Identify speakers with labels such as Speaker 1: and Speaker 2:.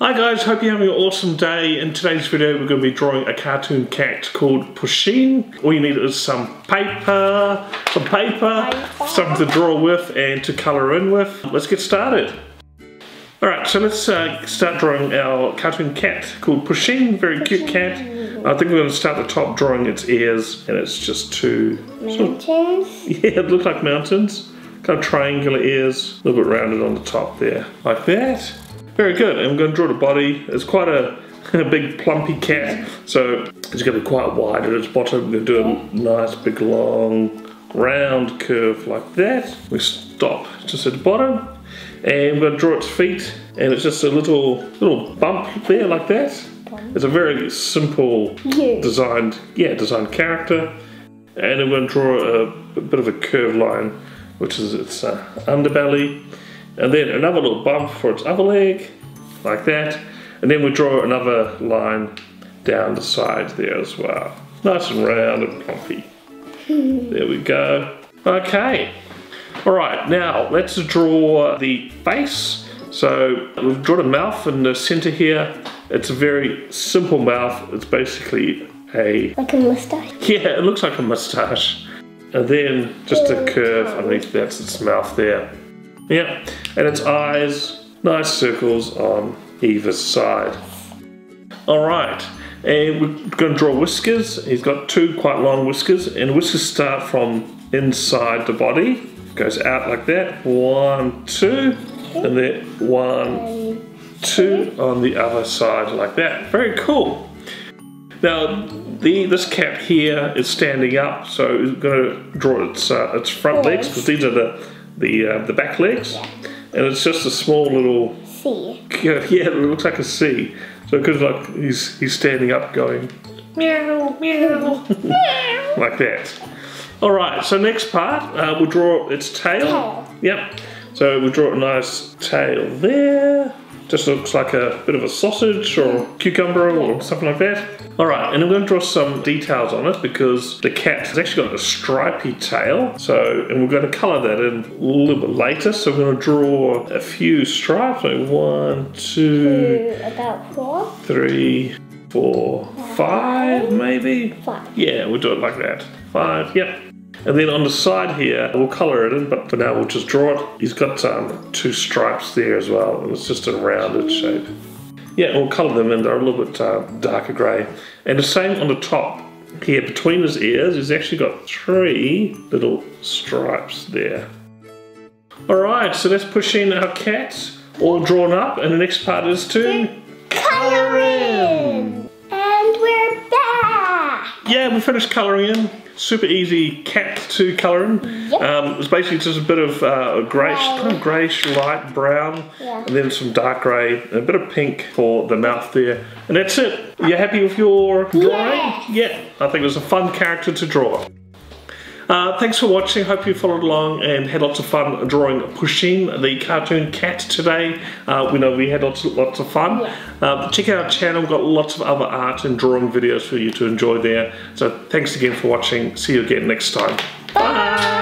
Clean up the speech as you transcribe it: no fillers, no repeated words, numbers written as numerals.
Speaker 1: Hi guys, hope you're having an awesome day. In today's video we're going to be drawing a cartoon cat called Pusheen. All you need is some paper, something to draw with and to colour in with. Let's get started. Alright, so let's start drawing our cartoon cat called Pusheen. Very cute cat. I think we're going to start at the top drawing its ears, and it's just two
Speaker 2: mountains.
Speaker 1: Yeah, it looks like mountains. Kind of triangular ears, a little bit rounded on the top there, like that. Very good, and I'm going to draw the body. It's quite a big plumpy cat, so it's going to be quite wide at its bottom. I'm going to do a nice big long round curve like that. We stop just at the bottom, and I'm going to draw its feet, and it's just a little bump there like that. It's a very simple designed character, and I'm going to draw a bit of a curved line, which is its underbelly. And then another little bump for its other leg, like that. And then we draw another line down the side there as well. Nice and round and plumpy. There we go. Okay. Alright, now let's draw the face. So we've drawn a mouth in the center here. It's a very simple mouth. It's basically like a
Speaker 2: mustache.
Speaker 1: Yeah, it looks like a mustache. And then just a curve underneath that's its mouth there. Yeah, and its eyes, nice circles on either side. Alright, and we're going to draw whiskers. He's got two quite long whiskers, and whiskers start from inside the body. Goes out like that. 1, 2, and then 1, 2 on the other side like that. Very cool. Now, this cat here is standing up, so we're going to draw its front legs, because these are the back legs, and it's just a small little
Speaker 2: C.
Speaker 1: Yeah, it looks like a C. So because like he's standing up, going meow meow like that. All right. So next part, we'll draw its tail. Yep. So we draw a nice tail there. Just looks like a bit of a sausage or cucumber or something like that. Alright, and I'm going to draw some details on it because the cat has actually got a stripy tail. And we're going to colour that in a little bit later. So we're going to draw a few stripes. Like 1, 2,
Speaker 2: about 4,
Speaker 1: 3, 4, 5 maybe?
Speaker 2: 5.
Speaker 1: Yeah, we'll do it like that. 5, yep. And then on the side here, we'll colour it in, but for now we'll just draw it. He's got 2 stripes there as well, and it's just a rounded shape. Yeah, we'll colour them in, they're a little bit darker grey. And the same on the top here, between his ears, he's actually got 3 little stripes there. Alright, so let's push in our cats, all drawn up, and the next part is to
Speaker 2: colour in! And we're back!
Speaker 1: Yeah, we finished colouring in. Super easy cat to colour in. Yep. It's basically just a bit of greyish light brown, and then some dark grey, and a bit of pink for the mouth there. And that's it. You happy with your drawing? Yeah, I think it was a fun character to draw. Thanks for watching. Hope you followed along and had lots of fun drawing Pusheen, the cartoon cat today. We know we had lots of fun. Check out our channel. We've got lots of other art and drawing videos for you to enjoy there. So thanks again for watching. See you again next time. Bye.